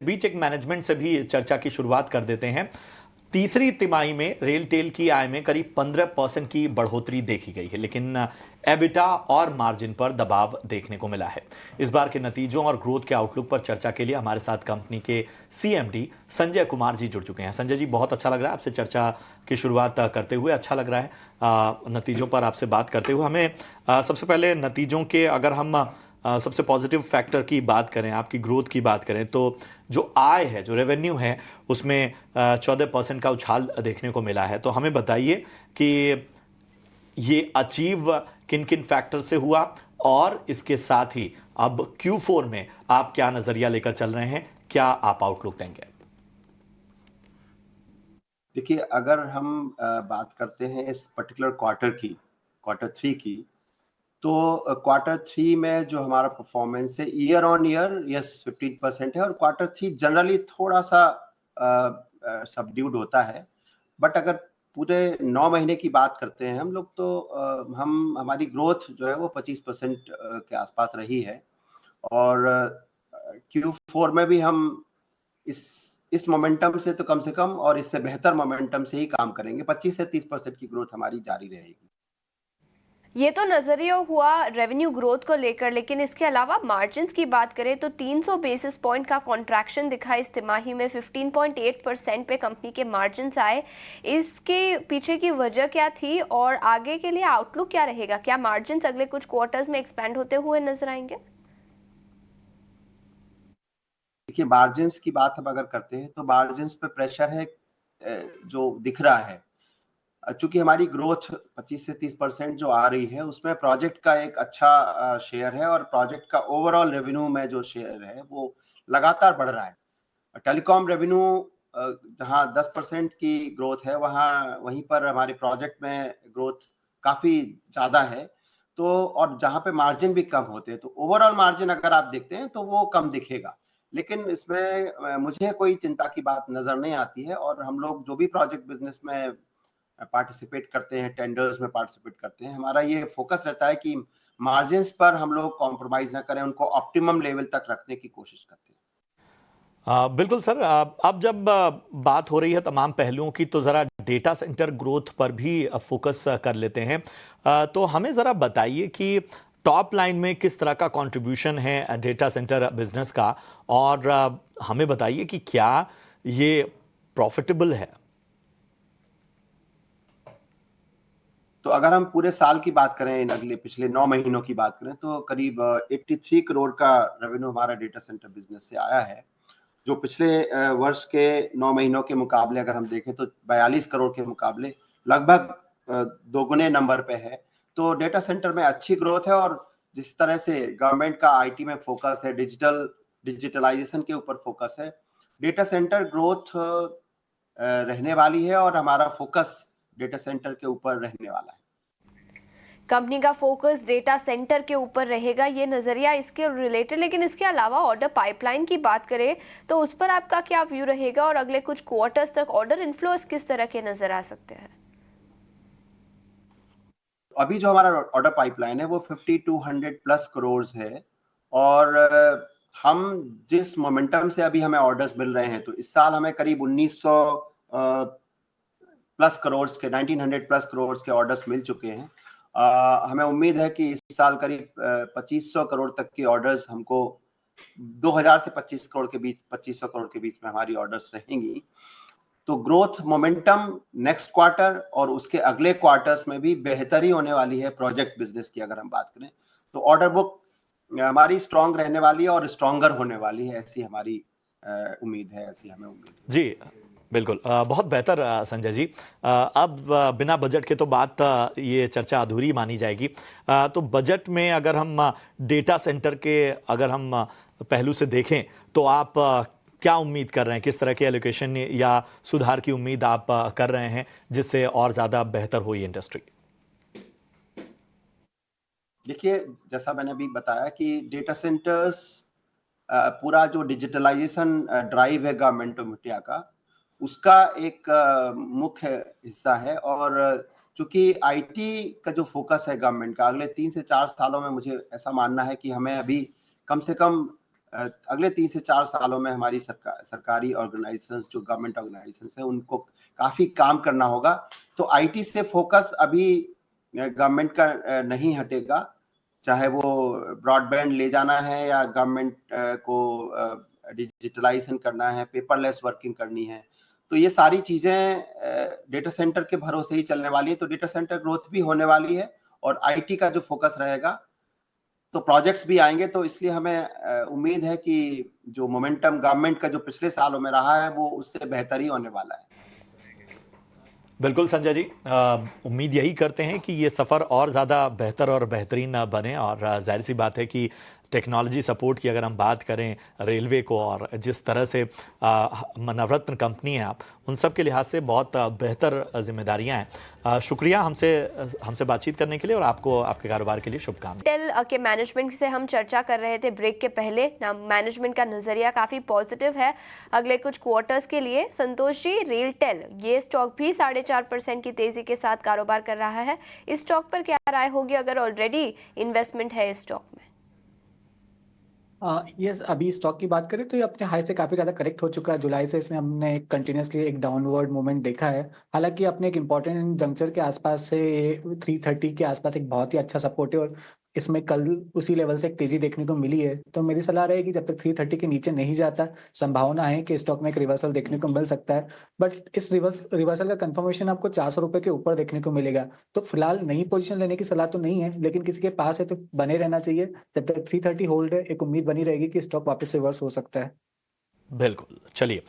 बीच एक मैनेजमेंट से भी चर्चा की शुरुआत कर देते हैं। तीसरी तिमाही में रेलटेल की आय में करीब 15% की बढ़ोतरी देखी गई है, लेकिन एबिटा और मार्जिन पर दबाव देखने को मिला है। इस बार के नतीजों और ग्रोथ के आउटलुक पर चर्चा के लिए हमारे साथ कंपनी के सीएमडी संजय कुमार जी जुड़ चुके हैं। संजय जी, बहुत अच्छा लग रहा है आपसे चर्चा की शुरुआत करते हुए। अच्छा लग रहा है नतीजों पर आपसे बात करते हुए। हमें सबसे पहले नतीजों के, अगर हम सबसे पॉजिटिव फैक्टर की बात करें, आपकी ग्रोथ की बात करें, तो जो आय है, जो रेवेन्यू है, उसमें 14% का उछाल देखने को मिला है। तो हमें बताइए कि ये अचीव किन किन फैक्टर से हुआ, और इसके साथ ही अब Q4 में आप क्या नजरिया लेकर चल रहे हैं, क्या आप आउटलुक देंगे? देखिए, अगर हम बात करते हैं इस पर्टिकुलर क्वार्टर की, क्वार्टर 3 की, तो क्वार्टर 3 में जो हमारा परफॉर्मेंस है ईयर ऑन ईयर यस 15% है, और क्वार्टर 3 जनरली थोड़ा-सा सबड्यूड होता है। बट अगर पूरे 9 महीने की बात करते हैं हम लोग, तो हमारी ग्रोथ जो है वो 25% के आसपास रही है। और Q4 में भी हम इस मोमेंटम से तो कम से कम और इससे बेहतर मोमेंटम से ही काम करेंगे। 25 से 30% की ग्रोथ हमारी जारी रहेगी। ये तो नजरिया हुआ रेवेन्यू ग्रोथ को लेकर, लेकिन इसके अलावा मार्जिन्स की बात करें तो 300 बेसिस पॉइंट का कॉन्ट्रैक्शन दिखा इस तिमाही में। 15.8% पे कंपनी के मार्जिन्स आए। इसके पीछे की वजह क्या थी और आगे के लिए आउटलुक क्या रहेगा? क्या मार्जिन्स अगले कुछ क्वार्टर्स में एक्सपेंड होते हुए नजर आएंगे? देखिए, मार्जिन्स की बात हम अगर करते हैं तो मार्जिन्स पे प्रेशर है जो दिख रहा है। चूंकि हमारी ग्रोथ 25 से 30% जो आ रही है, उसमें प्रोजेक्ट का एक अच्छा शेयर है, और प्रोजेक्ट का ओवरऑल रेवेन्यू में जो शेयर है वो लगातार बढ़ रहा है। टेलीकॉम रेवेन्यू जहाँ 10% की ग्रोथ है, वहीं पर हमारे प्रोजेक्ट में ग्रोथ काफी ज्यादा है। तो और जहाँ पे मार्जिन भी कम होते हैं, तो ओवरऑल मार्जिन अगर आप देखते हैं तो वो कम दिखेगा। लेकिन इसमें मुझे कोई चिंता की बात नजर नहीं आती है। और हम लोग जो भी प्रोजेक्ट बिजनेस में पार्टिसिपेट करते हैं, टेंडर्स में पार्टिसिपेट करते हैं, हमारा ये फोकस रहता है कि मार्जिन्स पर हम लोग कॉम्प्रोमाइज ना करें, उनको ऑप्टिमम लेवल तक रखने की कोशिश करते हैं। बिल्कुल सर। अब जब बात हो रही है तमाम पहलुओं की, तो ज़रा डेटा सेंटर ग्रोथ पर भी फोकस कर लेते हैं। तो हमें ज़रा बताइए कि टॉप लाइन में किस तरह का कंट्रीब्यूशन है डेटा सेंटर बिजनेस का, और हमें बताइए कि क्या ये प्रॉफिटेबल है? तो अगर हम पूरे साल की बात करें, अगले पिछले 9 महीनों की बात करें, तो करीब 83 करोड़ का रेवेन्यू हमारा डेटा सेंटर बिजनेस से आया है, जो पिछले वर्ष के 9 महीनों के मुकाबले अगर हम देखें तो 42 करोड़ के मुकाबले लगभग दोगुने नंबर पे है। तो डेटा सेंटर में अच्छी ग्रोथ है, और जिस तरह से गवर्नमेंट का आईटी में फोकस है, डिजिटलाइजेशन के ऊपर फोकस है, डेटा सेंटर ग्रोथ रहने वाली है, और हमारा फोकस डेटा सेंटर के ऊपर रहने वाला है। कंपनी का फोकस डेटा सेंटर के ऊपर रहेगा, ये नजरिया इसके रिलेटेड। लेकिन इसके अलावा ऑर्डर पाइपलाइन की बात करें तो उस पर आपका क्या व्यू रहेगा, और अगले कुछ क्वार्टर्स तक ऑर्डर इनफ्लोस किस तरह के नजर आ सकते हैं? अभी जो हमारा ऑर्डर पाइपलाइन है वो 5200 प्लस करोड़ है, और हम जिस मोमेंटम से अभी हमें ऑर्डर्स मिल रहे हैं, तो इस साल हमें करीब 1900 प्लस करोड़ के 1900 प्लस करोड़ के ऑर्डर्स मिल चुके हैं। हमें उम्मीद है कि इस साल करीब 2500 करोड़ तक की ऑर्डर्स हमको 2000 से 2500 करोड़ के बीच में हमारी ऑर्डर्स रहेंगी। तो ग्रोथ मोमेंटम नेक्स्ट क्वार्टर और उसके अगले क्वार्टर्स में भी बेहतर ही होने वाली है। प्रोजेक्ट बिजनेस की अगर हम बात करें तो ऑर्डर बुक हमारी स्ट्रांग रहने वाली है और स्ट्रांगर होने वाली है, ऐसी हमारी उम्मीद है, ऐसी हमें उम्मीद है। जी बिल्कुल, बहुत बेहतर संजय जी। अब बिना बजट के तो बात, ये चर्चा अधूरी मानी जाएगी। तो बजट में अगर हम डेटा सेंटर के, अगर हम पहलू से देखें, तो आप क्या उम्मीद कर रहे हैं? किस तरह के एलोकेशन या सुधार की उम्मीद आप कर रहे हैं, जिससे और ज़्यादा बेहतर हो ये इंडस्ट्री? देखिए, जैसा मैंने अभी बताया कि डेटा सेंटर्स पूरा जो डिजिटलाइजेशन ड्राइव है गवर्नमेंट ऑफ इंडिया का, उसका एक मुख्य हिस्सा है। और चूंकि आईटी का जो फोकस है गवर्नमेंट का, अगले 3 से 4 सालों में मुझे ऐसा मानना है कि हमें अभी कम से कम अगले 3 से 4 सालों में हमारी सरकारी ऑर्गेनाइजेशंस जो गवर्नमेंट ऑर्गेनाइजेशंस है उनको काफी काम करना होगा। तो आईटी से फोकस अभी गवर्नमेंट का नहीं हटेगा, चाहे वो ब्रॉडबैंड ले जाना है या गवर्नमेंट को डिजिटलाइजेशन करना है, पेपरलेस वर्किंग करनी है, तो ये सारी चीजें डेटा सेंटर के भरोसे ही चलने वाली है। तो डेटा सेंटर ग्रोथ भी होने वाली है और आईटी का जो फोकस रहेगा, तो प्रोजेक्ट्स भी आएंगे। तो इसलिए हमें उम्मीद है कि जो मोमेंटम गवर्नमेंट का जो पिछले सालों में रहा है वो उससे बेहतर ही होने वाला है। बिल्कुल संजय जी, उम्मीद यही करते हैं कि ये सफ़र और ज़्यादा बेहतर और बेहतरीन बने। और जाहिर सी बात है कि टेक्नोलॉजी सपोर्ट की अगर हम बात करें रेलवे को, और जिस तरह से नवरत्न कंपनी है आप, उन सब के लिहाज से बहुत बेहतर जिम्मेदारियां हैं। शुक्रिया हमसे बातचीत करने के लिए और आपको आपके कारोबार के लिए शुभकामनाएं। टेल के मैनेजमेंट से हम चर्चा कर रहे थे ब्रेक के पहले ना, मैनेजमेंट का नजरिया काफी पॉजिटिव है अगले कुछ क्वार्टर्स के लिए। संतोष जी, रेलटेल ये स्टॉक भी 4.5% की तेजी के साथ कारोबार कर रहा है, इस स्टॉक पर क्या राय होगी अगर ऑलरेडी इन्वेस्टमेंट है इस स्टॉक में? यस, अभी स्टॉक की बात करें तो ये अपने हाई से काफी ज्यादा करेक्ट हो चुका है। जुलाई से इसने हमने कंटिन्यूसली एक डाउनवर्ड मूवमेंट देखा है। हालांकि अपने एक इंपॉर्टेंट जंक्चर के आसपास से 330 के आसपास एक बहुत ही अच्छा सपोर्ट है और इसमें कल उसी लेवल से एक तेजी देखने को मिली है। तो मेरी सलाह रहेगी जब तक 330 के नीचे नहीं जाता, संभावना है कि स्टॉक में एक रिवर्सल देखने को मिल सकता है। बट इस रिवर्सल का कंफर्मेशन आपको 400 रुपए के ऊपर देखने को मिलेगा। तो फिलहाल नई पोजीशन लेने की सलाह तो नहीं है, लेकिन किसी के पास है तो बने रहना चाहिए। जब तक 330 होल्ड है, एक उम्मीद बनी रहेगी कि स्टॉक वापस से रिवर्स हो सकता है। बिल्कुल, चलिए